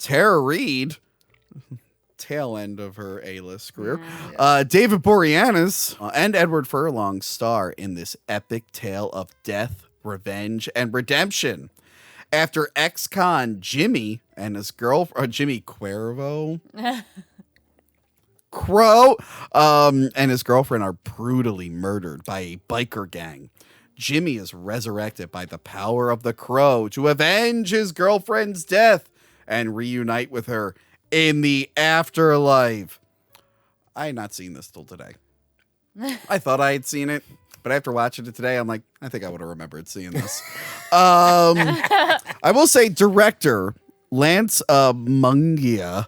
Tara Reid, tail end of her A-list career. Yeah. David Boreanaz and Edward Furlong star in this epic tale of death, revenge, and redemption. After ex-con Jimmy and his girlfriend, Jimmy Cuervo, Crow, and his girlfriend are brutally murdered by a biker gang. Jimmy is resurrected by the power of the Crow to avenge his girlfriend's death and reunite with her in the afterlife. I had not seen this till today. I thought I had seen it, but after watching it today, I'm like, I think I would have remembered seeing this. I will say director Lance Mungia.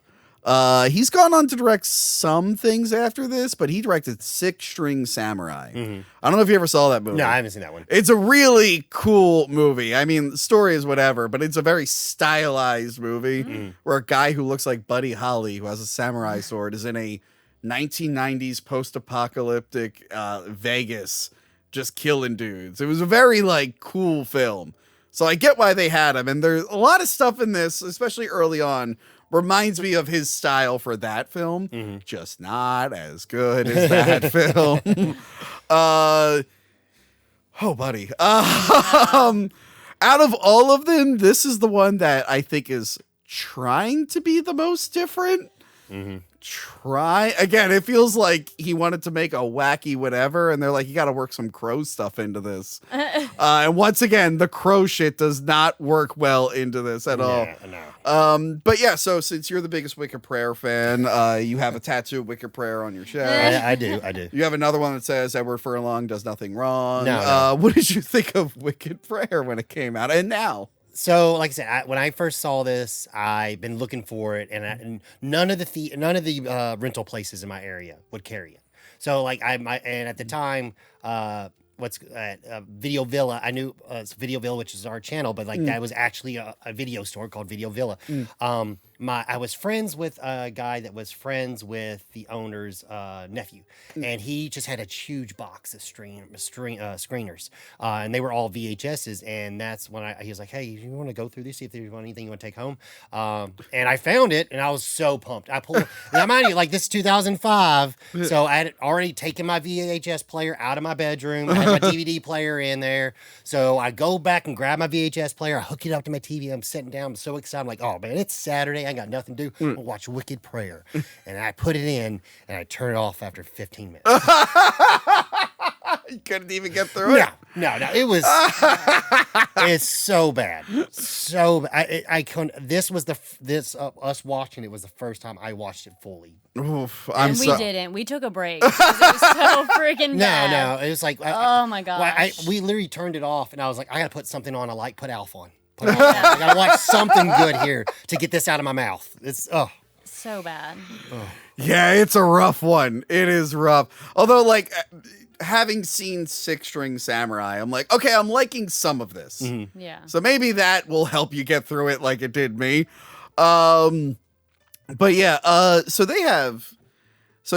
He's gone on to direct some things after this, but he directed Six String Samurai. I don't know if you ever saw that movie. No, I haven't seen that one. It's a really cool movie. I mean, the story is whatever, but it's a very stylized movie where a guy who looks like Buddy Holly, who has a samurai sword, is in a 1990s post-apocalyptic Vegas just killing dudes. It was a very like cool film. So I get why they had him. And there's a lot of stuff in this, especially early on, reminds me of his style for that film. Just not as good as that film. Oh, buddy. Out of all of them, this is the one that I think is trying to be the most different. Again, it feels like he wanted to make a wacky whatever, and they're like, you got to work some Crow stuff into this. And once again, the Crow shit does not work well into this at all. No. But yeah, so since you're the biggest Wicked Prayer fan, you have a tattoo of Wicked Prayer on your chest. I do. You have another one that says Edward Furlong does nothing wrong. No. What did you think of Wicked Prayer when it came out, and now? So, like I said, when I first saw this, I've been looking for it, and none of the rental places in my area would carry it. So, like and at the time, Video Villa. I knew it's Video Villa, which is our channel, but like that was actually a video store called Video Villa. I was friends with a guy that was friends with the owner's nephew, and he just had a huge box of screeners, and they were all VHSs. And that's when he was like, "Hey, you want to go through this? See if there's anything you want to take home." And I found it, and I was so pumped. I pulled. Now, mind you, like this is 2005, so I had already taken my VHS player out of my bedroom. I had my DVD player in there, so I go back and grab my VHS player. I hook it up to my TV. I'm sitting down. I'm so excited. I'm like, "Oh man, it's Saturday. I got nothing to do. I'll watch Wicked Prayer." And I put it in, and I turn it off after 15 minutes. You couldn't even get through it? No. It was, it's so bad. So bad. I couldn't, us watching it was the first time I watched it fully. Oof, we didn't. We took a break because it was so freaking bad. No. It was like, oh my gosh. We literally turned it off, and I was like, I got to put something on. Put Alf on. I got to watch something good here to get this out of my mouth. It's, so bad. Yeah, it's a rough one. It is rough. Although, like, having seen Six String Samurai, I'm like, okay, I'm liking some of this. Yeah. So maybe that will help you get through it like it did me. But yeah, so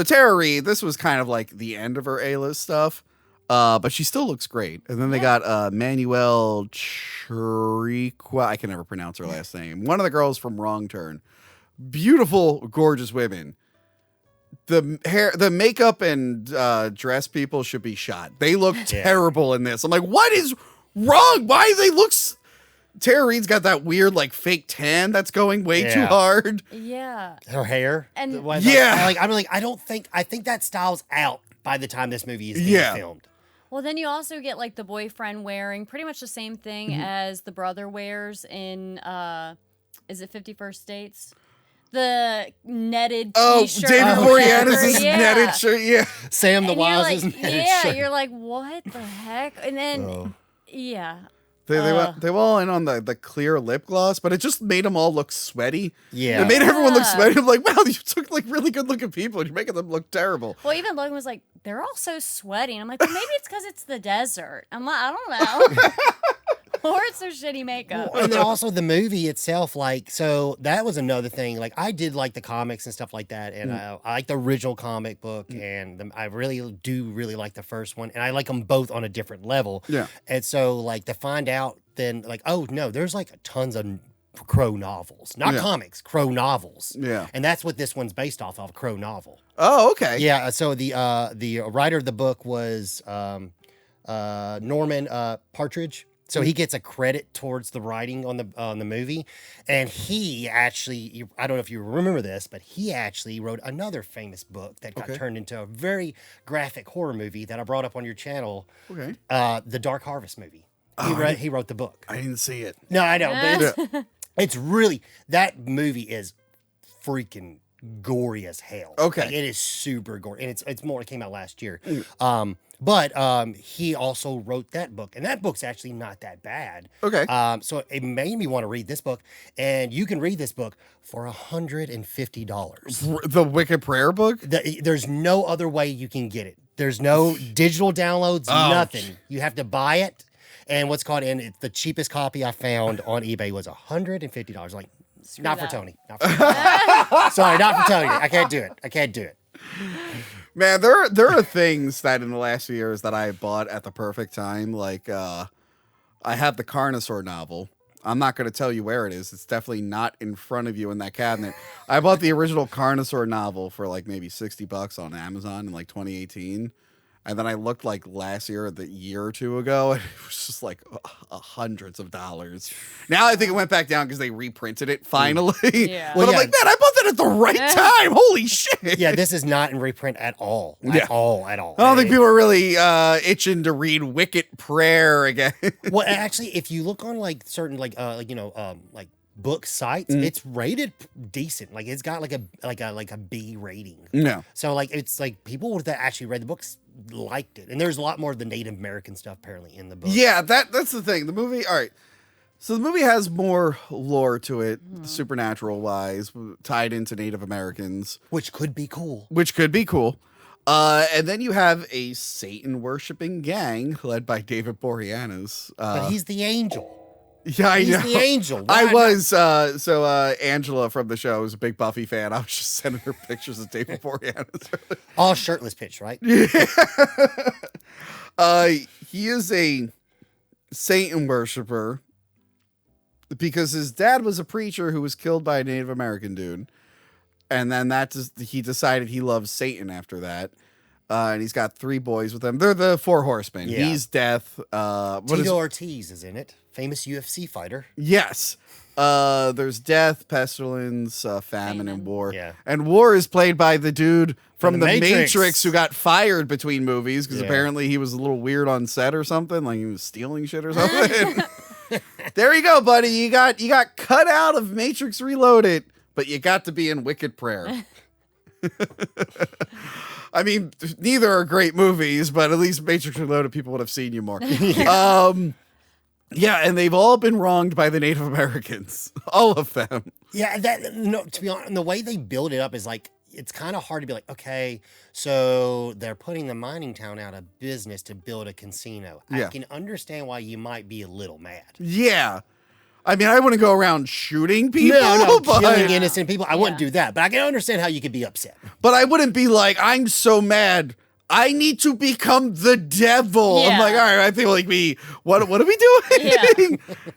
Tara Reid, this was kind of like the end of her A-list stuff. But she still looks great. And then they got Manuel Chiriqua. I can never pronounce her last name. One of the girls from Wrong Turn. Beautiful, gorgeous women. The hair, the makeup and dress people should be shot. They look terrible in this. I'm like, what is wrong? Why do they look... Tara Reid's got that weird, like, fake tan that's going way too hard. Yeah. Her hair. And I think that style's out by the time this movie is being filmed. Well, then you also get like the boyfriend wearing pretty much the same thing as the brother wears in, is it 51st Dates? The netted t-shirt. David Boreanaz' netted shirt, Sam the Wild's like, netted shirt. You're like, what the heck? And then, They went all in on the clear lip gloss, but it just made them all look sweaty. Yeah. It made everyone look sweaty. I'm like, wow, you took like really good looking people and you're making them look terrible. Well, even Logan was like, they're all so sweaty. And I'm like, well, maybe it's because it's the desert. I'm like, I don't know. Or it's their shitty makeup. Well, and then also the movie itself, like, so that was another thing. Like, I did like the comics and stuff like that, and I like the original comic book, and I really like the first one, and I like them both on a different level. Yeah. And so, like, to find out then, like, oh, no, there's, like, tons of Crow novels, not Yeah. comics, Crow novels. Yeah. And that's what this one's based off of, a Crow novel. Oh, okay. Yeah. So the writer of the book was Norman Partridge. So he gets a credit towards the writing on the movie, and he actually, I don't know if you remember this, but he actually wrote another famous book that got turned into a very graphic horror movie that I brought up on your channel. Okay. The Dark Harvest movie. Oh, He wrote the book. I didn't see it. No, I know, but it's really, that movie is freaking gory as hell. Okay. Like, it is super gory, and it's more. It came out last year. But he also wrote that book, and that book's actually not that bad. Okay. So it made me want to read this book, and you can read this book for $150. The Wicked Prayer book? There's no other way you can get it. There's no digital downloads, nothing. You have to buy it, and it's the cheapest copy I found on eBay was $150. Like, not for Tony. Not for Tony. Sorry, not for Tony. I can't do it. Man, there are things that in the last few years that I bought at the perfect time. Like, I have the Carnosaur novel. I'm not going to tell you where it is. It's definitely not in front of you in that cabinet. I bought the original Carnosaur novel for like maybe $60 on Amazon in like 2018. And then I looked like last year or the year or two ago, and it was just like hundreds of dollars. Now I think it went back down because they reprinted it finally. Yeah. But I'm like, man, I bought that at the right time. Holy shit. Yeah, this is not in reprint at all. At all. I don't think people are really itching to read Wicked Prayer again. Well, actually, if you look on like certain like book sites, it's rated decent. Like, it's got like a B rating. No. So like, it's like people that actually read the books liked it, and there's a lot more of the Native American stuff apparently in the book. Yeah, that's the thing. The movie, all right. So the movie has more lore to it, supernatural wise, tied into Native Americans, Which could be cool. And then you have a Satan-worshipping gang led by David Boreanaz. But he's the angel. Yeah, I know. He's the angel. I was Angela from the show was a big Buffy fan. I was just sending her pictures of David Boreanaz. All shirtless pitch, right? He is a Satan worshiper because his dad was a preacher who was killed by a Native American dude, and then he decided he loves Satan after that. And he's got 3 boys with him. They're the 4 horsemen. Yeah. He's Death. Tito Ortiz is in it. Famous UFC fighter. Yes. There's Death, Pestilence, Famine, and War. Yeah. And War is played by the dude from the The Matrix. Matrix who got fired between movies because Yeah. apparently he was a little weird on set or something. Like he was stealing shit or something. There you go, buddy. You got cut out of Matrix Reloaded, but you got to be in Wicked Prayer. I mean, neither are great movies, but at least Matrix Reloaded, people would have seen you more. Yeah, and they've all been wronged by the Native Americans. All of them. Yeah, to be honest, the way they build it up is like, it's kind of hard to be like, okay, so they're putting the mining town out of business to build a casino. Yeah. I can understand why you might be a little mad. Yeah. I mean, I wouldn't go around shooting people, No, but, killing innocent people. I wouldn't do that, but I can understand how you could be upset. but I wouldn't be like, I'm so mad. I need to become the devil. I'm Yeah. like, all right, I feel like what are we doing? Yeah.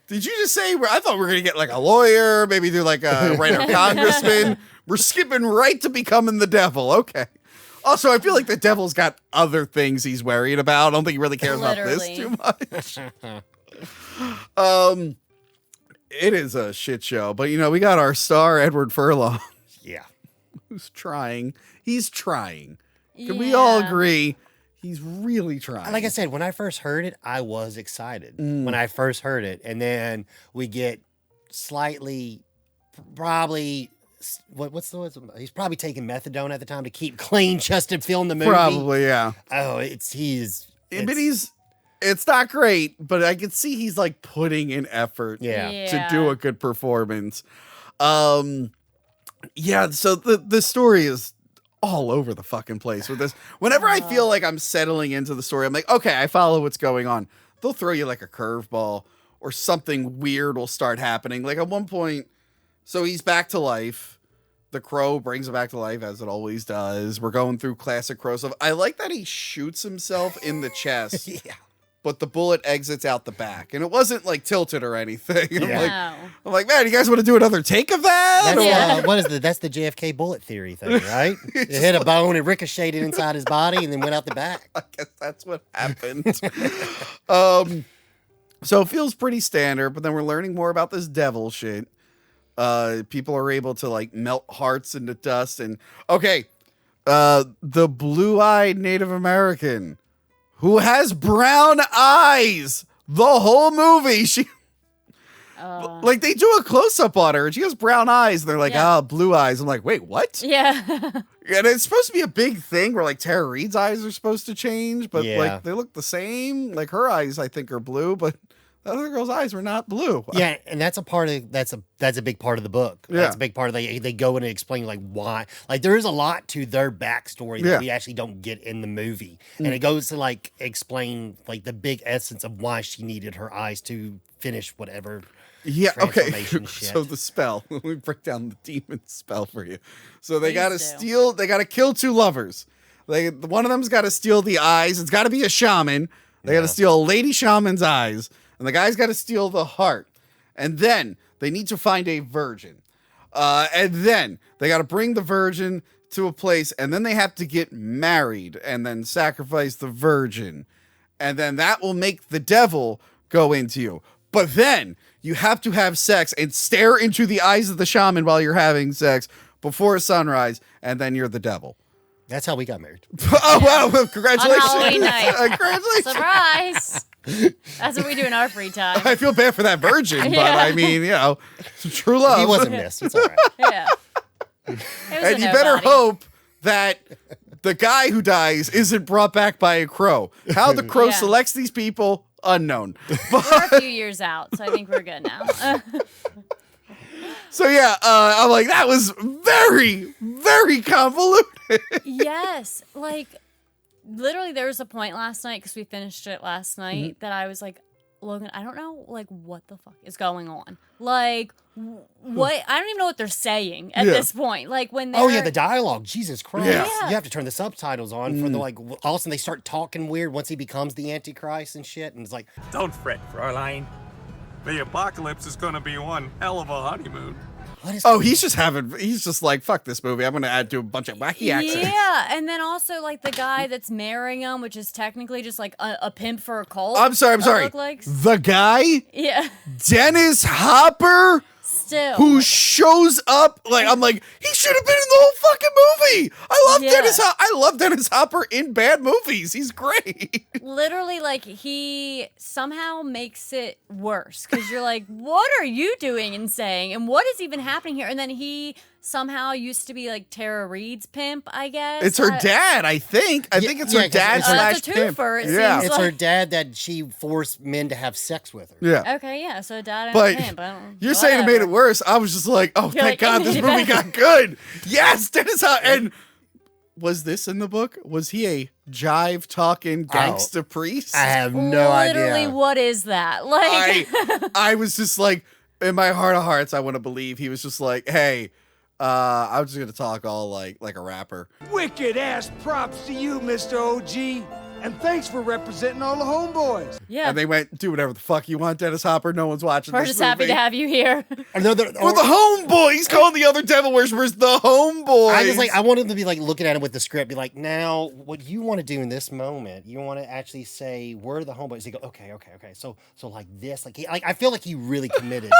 Did you just say, I thought we were going to get like a lawyer, maybe do like a writer congressman. We're skipping right to becoming the devil. Okay. Also, I feel like the devil's got other things he's worried about. I don't think he really cares about this too much. It is a shit show, but we got our star, Edward Furlong, Yeah. who's trying. He's trying. Can we all Yeah. agree? He's really trying. Like I said, when I first heard it, I was excited when I first heard it. And then we get slightly, probably, what's the word? He's probably taking methadone at the time to keep clean just to film the movie. Probably, yeah. Oh, But it's not great, but I can see he's like putting in effort Yeah. to do a good performance. Yeah, so the story is all over the fucking place with this. Whenever I feel like I'm settling into the story, I'm like, okay, I follow what's going on. They'll throw you like a curveball or something weird will start happening. Like at one point, so he's back to life. The crow brings him back to life as it always does. We're going through classic crow stuff. I like that he shoots himself in the chest. Yeah. but the bullet exits out the back, and it wasn't like tilted or anything. Yeah. I'm like, man, you guys want to do another take of that? That's, what is the that's the JFK bullet theory thing, right? It hit a bone and ricocheted inside his body and then went out the back. I guess that's what happened. So it feels pretty standard, but then we're learning more about this devil shit. People are able to like melt hearts into dust, and the blue-eyed Native American who has brown eyes the whole movie. Like they do a close-up on her and she has brown eyes and they're like, blue eyes. I'm like, wait, what? Yeah. And it's supposed to be a big thing where like Tara Reid's eyes are supposed to change, but like they look the same. Like her eyes, I think, are blue, but the other girl's eyes were not blue. Yeah, and that's a part of that's a big part of the book. Yeah. That's a big part of they go in and explain like why. Like there is a lot to their backstory that we actually don't get in the movie. And it goes to like explain like the big essence of why she needed her eyes to finish whatever. Yeah, okay. Shit. So the spell. Let me break down the demon spell for you. So they Please gotta do. they gotta kill two lovers. One of them's gotta steal the eyes. It's gotta be a shaman. They gotta steal a lady shaman's eyes. And the guy's gotta steal the heart. And then they need to find a virgin. And then they gotta bring the virgin to a place, and then they have to get married and then sacrifice the virgin. And then that will make the devil go into you. But then you have to have sex and stare into the eyes of the shaman while you're having sex before sunrise, and then you're the devil. That's how we got married. Oh, wow. Well, congratulations. On Halloween night. Congratulations. Surprise. That's what we do in our free time. I feel bad for that virgin, but I mean, true love. He wasn't missed. It's all right. Yeah. It was And you better hope that the guy who dies isn't brought back by a crow. How the crow selects these people, unknown. We're a few years out, so I think we're good now. So I'm like, that was very, very convoluted. Yes. Like, literally, there was a point last night, because we finished it last night, that I was like, Logan, I don't know, like, what the fuck is going on? Like, what? I don't even know what they're saying at this point. Like, when they're... Oh, yeah, the dialogue. Jesus Christ. Yeah. You have to turn the subtitles on for the, like, all of a sudden they start talking weird once he becomes the Antichrist and shit. And it's like... Don't fret, Fräulein. The apocalypse is gonna be one hell of a honeymoon. What is He's just like, fuck this movie. I'm going to add to a bunch of wacky accents. Yeah, and then also, like, the guy that's marrying him, which is technically just, like, a pimp for a cult. I'm sorry. Look like. The guy, Yeah. Dennis Hopper, Still. who shows up, like, I'm like, he should have been in the whole fucking movie. I love Dennis Hopper in bad movies. He's great. Literally, like, he somehow makes it worse, because you're like, what are you doing and saying, and what is even happening here? And then he somehow used to be like Tara Reid's pimp, I guess. It's her dad, I think. I think it's her dad That's slash a pimp. twofer, it Yeah. seems It's her like. dad that she forced men to have sex with her. Yeah. Okay, yeah, so dad and But a pimp. you're saying it made it whatever. worse. I was just like, oh, You're thank like, God it this made it movie better. got good. Yes, Dennis Hopper. And was this in the book? Was he a jive talking gangsta priest? I have no Literally, idea. what is that? Like, I was just like, in my heart of hearts, I want to believe he was just like, hey, I'm just gonna talk all like a rapper. Wicked ass props to you, Mr. OG. And thanks for representing all the homeboys. yeah. And they went, do whatever the fuck you want, Dennis Hopper. No one's watching We're this just movie. happy to have you here. Another, We're the homeboys. He's calling the other devil worshippers the homeboys. I just like I want him to be like looking at him with the script, be like, now what you want to do in this moment, you want to actually say we're the homeboys. He go, okay. So like this, like I feel like he really committed.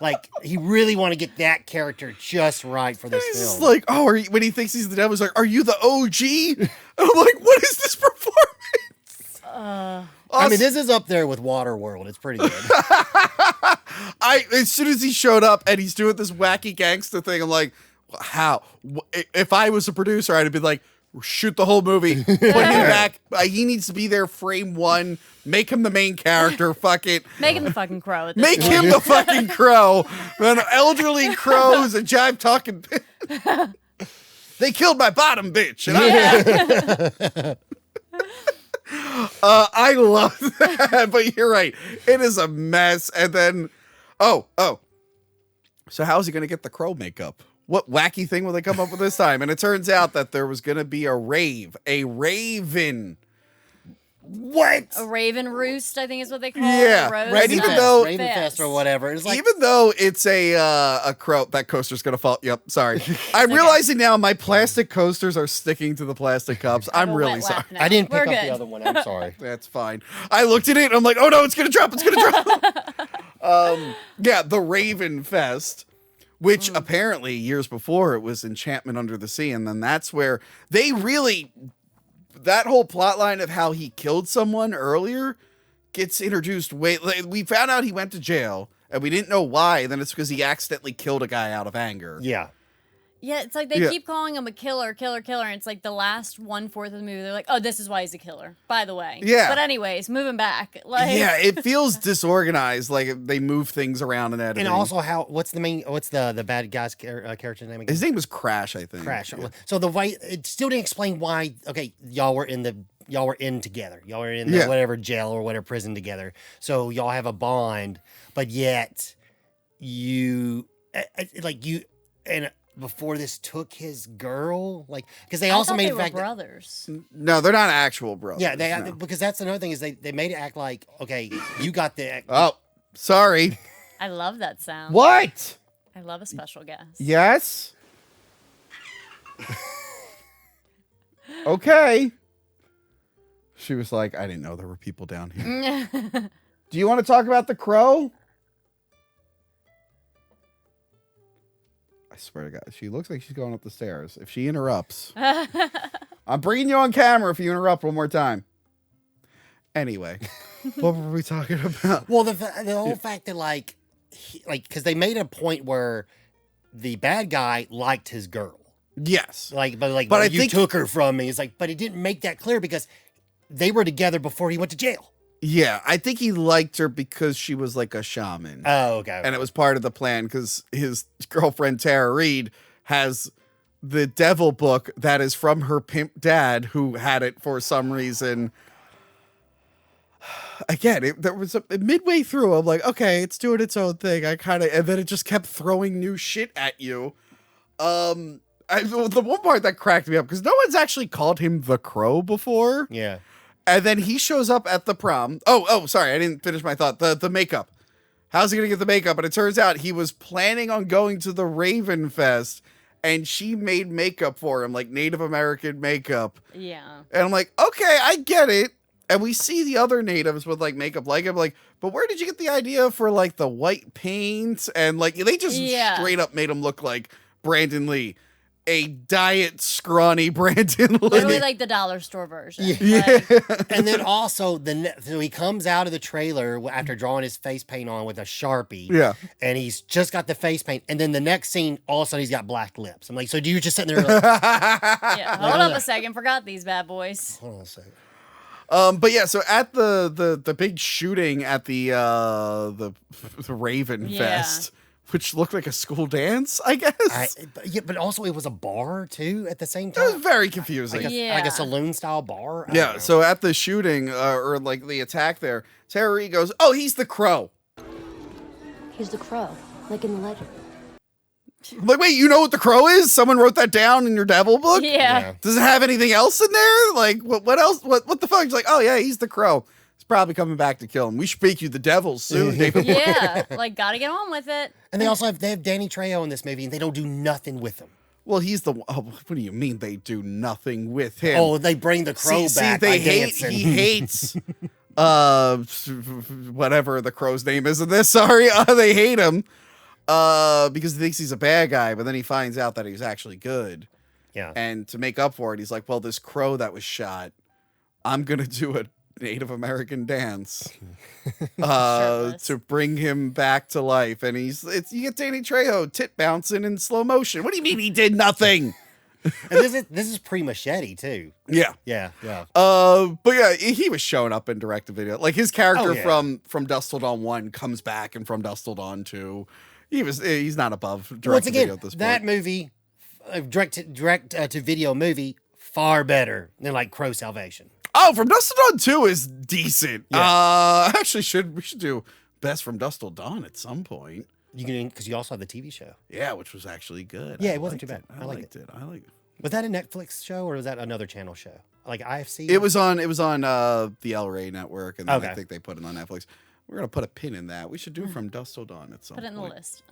Like he really want to get that character just right for this He's film. just like, when he thinks he's the devil, he's like, are you the OG? And I'm like, what is this performance? I mean, this is up there with Waterworld. It's pretty good. As soon as he showed up and he's doing this wacky gangster thing, I'm like, how? If I was a producer, I'd have been like, shoot the whole movie, put him back. He needs to be there frame one. Make him the main character. Fuck it. Make him the fucking crow at this Make point. him the fucking crow. An elderly crow who's a jive talking. They killed my bottom bitch. And I love that, but you're right. It is a mess. And then, so how is he going to get the crow makeup? What wacky thing will they come up with this time? And it turns out that there was going to be a raven What? A Raven Roost, I think is what they call Yeah, it. A rose right, even nut though- Raven Fest or whatever. It's like, Even though it's a crow, that coaster's gonna fall. Yep, sorry. I'm realizing now my plastic coasters are sticking to the plastic cups. I have I'm a really wet sorry. lap now. I didn't pick We're up good. the other one. I'm sorry. That's fine. I looked at it and I'm like, oh no, it's gonna drop. It's gonna drop. Yeah, the Raven Fest, which apparently years before it was Enchantment Under the Sea, and then that's where they really, that whole plot line of how he killed someone earlier gets introduced we found out he went to jail and we didn't know why, and then it's because he accidentally killed a guy out of anger. Yeah. Yeah, it's like they Yeah. keep calling him a killer, and it's like the last 1/4 of the movie. They're like, "Oh, this is why he's a killer." By the way, Yeah. But anyways, moving back, like, Yeah, it feels disorganized, like they move things around in editing. And also, what's the bad guy's character name again? his name was Crash, I think. Crash. Yeah. So the way it still didn't explain why. Okay, y'all were in together. Y'all were in the Yeah. whatever jail or whatever prison together. So y'all have a bond, but yet you before this took his girl, like, because they I also thought made they the were fact that, brothers. No, they're not actual brothers. yeah, no. because that's another thing is they made it act like, okay, you got the Oh, sorry. I love that sound. What? I love a special guest. Yes. Okay. She was like, I didn't know there were people down here. Do you want to talk about the crow? I swear to God, she looks like she's going up the stairs. If she interrupts, I'm bringing you on camera if you interrupt one more time. Anyway, what were we talking about? Well, the whole fact that like because they made a point where the bad guy liked his girl, Yes. but I you think- took her from me. It's like, but he didn't make that clear because they were together before he went to jail. Yeah, I think he liked her because she was like a shaman. Oh, okay. And it was part of the plan because his girlfriend Tara Reid has the devil book that is from her pimp dad, who had it for some reason. Again, there was midway through, I'm like, okay, it's doing its own thing. And then it just kept throwing new shit at you. The one part that cracked me up, because no one's actually called him the Crow before. Yeah. And then he shows up at the prom. Oh, sorry, I didn't finish my thought. The makeup. How's he gonna get the makeup? And it turns out he was planning on going to the Raven Fest, and she made makeup for him, like Native American makeup. Yeah. And I'm like, okay, I get it. And we see the other natives with like makeup like him, like, but where did you get the idea for like the white paint? And like they just straight up made him look like Brandon Lee. A diet scrawny Brandon Lee. Literally like the dollar store version. Yeah. Like, And then also so he comes out of the trailer after drawing his face paint on with a Sharpie. Yeah. And he's just got the face paint. And then the next scene, all of a sudden he's got black lips. I'm like, so do you just sitting there like, yeah. Hold up a second. Forgot these bad boys. hold on a second. But yeah, so at the big shooting at the Raven Yeah. Fest, which looked like a school dance, I guess. But also it was a bar too at the same It was time. very confusing. Like Yeah. a saloon style bar. I don't Yeah, know. so at the shooting, or like the attack there, Tara Reid goes, oh, he's the Crow. He's the crow, like in the legend. I'm like, wait, you know what the Crow is? Someone wrote that down in your devil book? Yeah. Does it have anything else in there? Like, what else? What the fuck? He's like, oh, yeah, he's the Crow. He's probably coming back to kill him. We should make you the devil soon, David. Yeah. Like, gotta get on with it. And they also have Danny Trejo in this movie, and they don't do nothing with him. Well, he's the. Oh, what do you mean they do nothing with him? Oh, they bring the crow back by dancing. He hates whatever the crow's name is in this. Sorry, they hate him because he thinks he's a bad guy, but then he finds out that he's actually good. Yeah. And to make up for it, he's like, "Well, this crow that was shot, I'm gonna do a Native American dance Shirtless. to bring him back to life." And you get Danny Trejo tit bouncing in slow motion. What do you mean he did nothing? And this is pre-machete too. Yeah. Yeah. But yeah, he was showing up in direct to video. Like his character Oh, yeah. from Dusk Till Dawn 1 comes back, and from Dusk Till Dawn 2, he's not above direct Once to again, video at this that point. movie, direct to video movie, far better than like Crow Salvation. Oh, from Dusk Till Dawn 2 is decent. Yeah. Actually, we should do best from Dusk Till Dawn at some point. You can because you also have the TV show. Yeah, which was actually good. Yeah, I it wasn't liked too bad. I I liked liked it. I like. Was that a Netflix show or was that another channel show? Like IFC? It was on the El Rey network, and then I Okay. think they put it on Netflix. We're gonna put a pin in that. We should do From Dusk Till Dawn at some Put it in the point. list.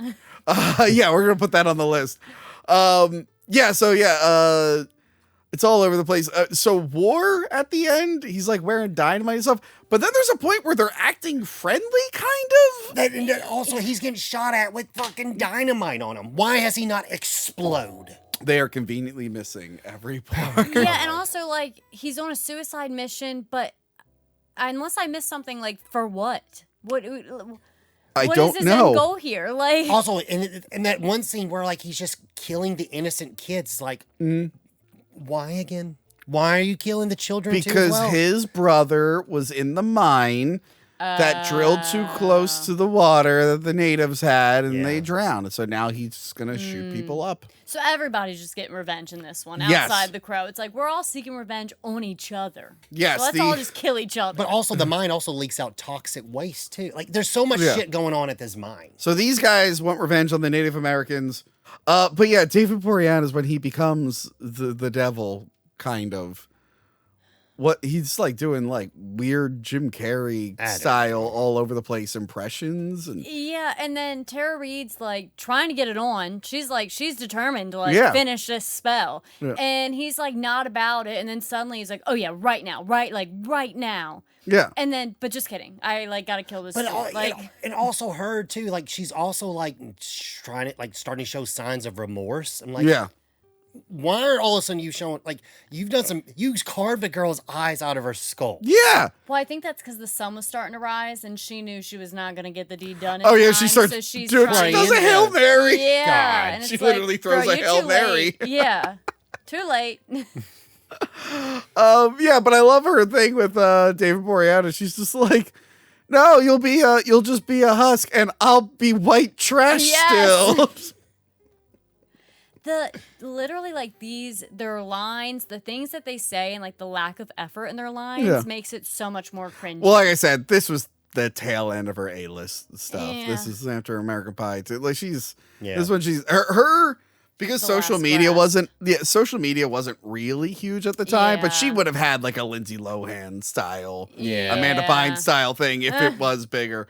Yeah, we're gonna put that on the list. It's all over the place. So War at the end, he's like wearing dynamite and stuff. But then there's a point where they're acting friendly, kind of. And then also, he's getting shot at with fucking dynamite on him. Why has he not explode? They are conveniently missing every part. Yeah, and also like he's on a suicide mission, but unless I missed something, like for what? What I is don't his know. end goal here? Like Also, in that one scene where like he's just killing the innocent kids, like, why again? Why are you killing the children too as Because well? his brother was in the mine that drilled too close to the water that the natives had, and they drowned. And so now he's gonna shoot people up. so everybody's just getting revenge in this one. Yes. Outside the Crow, it's like we're all seeking revenge on each other. Yes, so let's all just kill each other. But also, the mine also leaks out toxic waste too. Like, there's so much Yeah. shit going on at this mine. So these guys want revenge on the Native Americans. But yeah, David Boreanaz, when he becomes the devil, kind of. What he's like doing, like weird Jim Carrey style all over the place impressions, and Yeah, and then Tara Reid's like trying to get it on. She's determined to like Yeah. finish this spell. Yeah. And he's like not about it. And then suddenly he's like, oh yeah, right now. yeah, And then, but just kidding. I like gotta kill this. But dude. Like, and also her too. Like, she's also like trying to like starting to show signs of remorse. I'm like, yeah. why are all of a sudden you showing like you carved a girl's eyes out of her skull? Yeah. well, I think that's because the sun was starting to rise, and she knew she was not gonna get the deed done. In Oh yeah, time, she starts So she's doing. She trying. does a Hail Mary. Yeah, God. and She it's literally like, throws bro, a you're Hail too Mary. late. Yeah, too late. Yeah, but I love her thing with David Boreanaz. She's just like, no, you'll just be a husk, and I'll be white trash Yes. still. Literally like their lines, the things that they say, and like the lack of effort in their lines Yeah. makes it so much more cringy. Well, like I said, this was the tail end of her A-list stuff. Yeah. This is after American Pie too. Like this Yeah. is when she's her because The social last media breath. social media wasn't really huge at the time, but she Yeah. would have had like a Lindsay Lohan style, Yeah. Amanda Bynes style thing if it was bigger.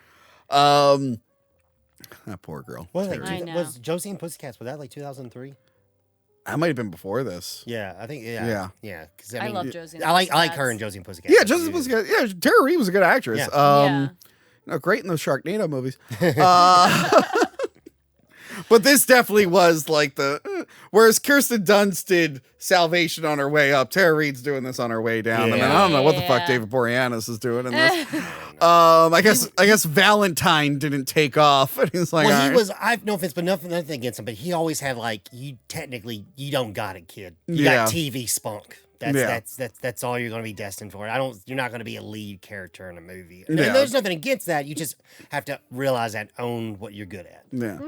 That poor girl. What, like, I know. was Josie and Pussycats? Was that like 2003? That might have been before this. Yeah, I think. Yeah. Yeah. Because I love Josie and I like her Pussycats. and Josie and Pussycats. Yeah, Joseph was good. Yeah, Tara Reid was a good actress. Yeah. Yeah. You know, great in those Sharknado movies. But this definitely was like whereas Kirsten Dunst did Salvation on her way up, Tara Reid's doing this on her way down. And then I don't know what the fuck Yeah. David Boreanaz is doing in this. I guess Valentine didn't take off. And he's like, Well, all he right. was. I've no offense, but nothing against him. But he always had like, you don't got it, kid. You Yeah. got TV spunk. Yeah. That's all you're going to be destined for. You're not going to be a lead character in a movie. And Yeah. there's nothing against that. You just have to realize that, own what you're good at. Yeah.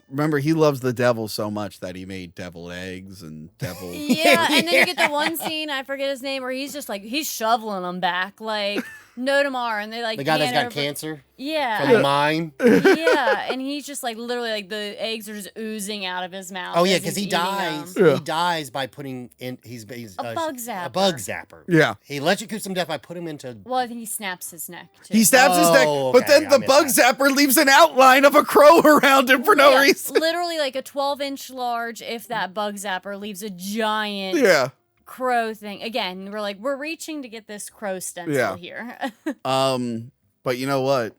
Remember, he loves the devil so much that he made deviled eggs and devil. Yeah, and then you get the one scene, I forget his name, where he's just like he's shoveling them back, like no tomorrow, and they like The guy that's pan got over- cancer Yeah, from the mine. yeah, and he's just like literally like the eggs are just oozing out of his mouth. Oh yeah, as because he's he eating dies. them. Yeah. He dies by putting in. He's A bug zapper. A bug zapper. Yeah. He electrocutes him to death by putting him into. Well, I think he snaps his neck too. He stabs his neck, Oh, but okay, then I the missed bug that. zapper leaves an outline of a crow around him for no Yeah, reason. literally like a 12-inch large, if that bug zapper leaves a giant Yeah. crow thing. Again, we're reaching to get this crow stencil Yeah. here. But you know what?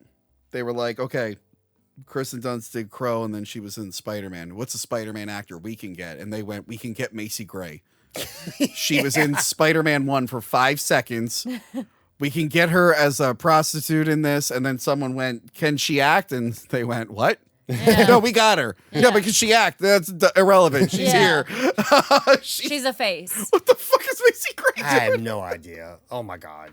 They were like, okay, Kristen Dunst did Crow, and then she was in Spider-Man. What's a Spider-Man actor we can get? And they went, we can get Macy Gray. She was in Spider-Man 1 for 5 seconds. We can get her as a prostitute in this. And then someone went, can she act? And they went, what? No, we got her. Yeah, Yeah. because she act. That's irrelevant. She's Yeah. here. She's a face. What the fuck is Macy Gray I doing? have no idea. Oh my god.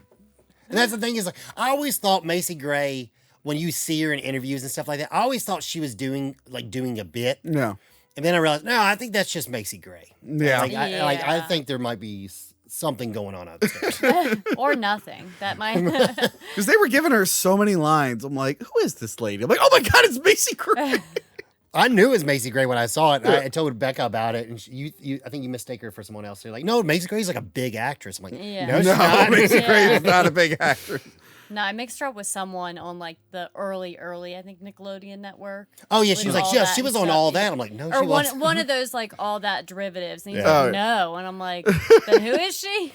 And that's the thing is, like, I always thought Macy Gray, when you see her in interviews and stuff like that, I always thought she was doing a bit. No. And then I realized, no, I think that's just Macy Gray. Yeah. I Yeah. think there might be something going on upstairs. Or nothing. That might. Because they were giving her so many lines. I'm like, who is this lady? I'm like, oh my God, it's Macy Gray. I knew it was Macy Gray when I saw it. I told Becca about it, and I think you mistake her for someone else. You're like, no, Macy Gray's like a big actress. I'm like, Yeah. no, she's No, not. Macy Gray is not a big actress. No, I mixed her up with someone on like the early, I think Nickelodeon network. Oh yeah, she with was like, all yeah, that she was and on stuff. all that. I'm like, no, Or she was. one of those like all that derivatives. And he's Yeah. like, no. And I'm like, then who is she?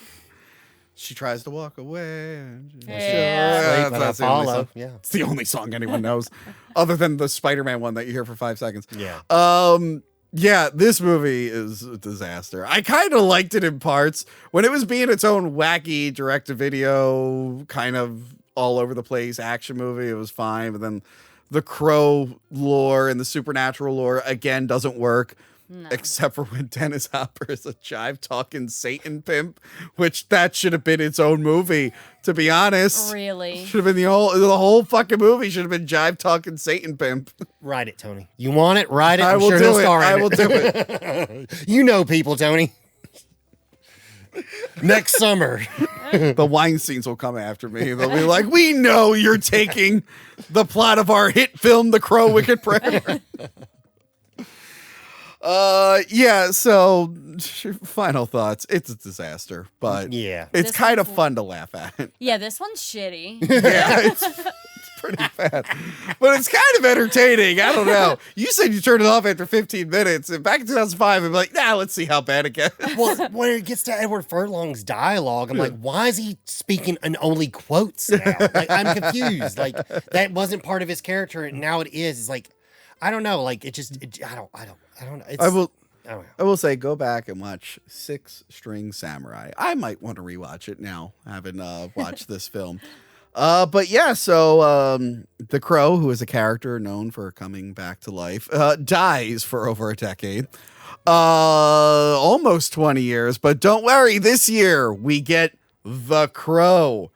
She tries to walk away. Yeah. Sleep when I that's the only follow. song. Yeah. It's the only song anyone knows, other than the Spider-Man one that you hear for 5 seconds. Yeah. Yeah, this movie is a disaster. I kind of liked it in parts when it was being its own wacky direct-to-video kind of all over the place action movie. It was fine, but then the Crow lore and the supernatural lore again doesn't work. No. Except for when Dennis Hopper is a jive talking Satan pimp, which that should have been its own movie, to be honest. Really? Should have been the whole fucking movie should have been jive talking Satan pimp. Write it, Tony. You want it? Write it. I I'm will sure do he'll it. star in I will do it. You know people, Tony. Next summer. The Weinsteins will come after me. They'll be like, "We know you're taking the plot of our hit film, The Crow Wicked Prayer." Yeah, so final thoughts. It's a disaster, but Yeah. it's This kind of one's- fun to laugh at. Yeah, this one's shitty. Yeah, it's pretty bad. But it's kind of entertaining. I don't know. You said you turned it off after 15 minutes. And back in 2005, I'm like, nah, let's see how bad it gets. Well, when it gets to Edward Furlong's dialogue, I'm like, why is he speaking in only quotes now? Like, I'm confused. Like, that wasn't part of his character, and now it is. It's like, I don't know. Like, I don't know. It's, I will I don't know. I will say, go back and watch Six String Samurai. I might want to rewatch it now, having watched this film. But yeah, so the Crow, who is a character known for coming back to life, dies for over a decade. Almost 20 years. But don't worry, this year we get The Crow.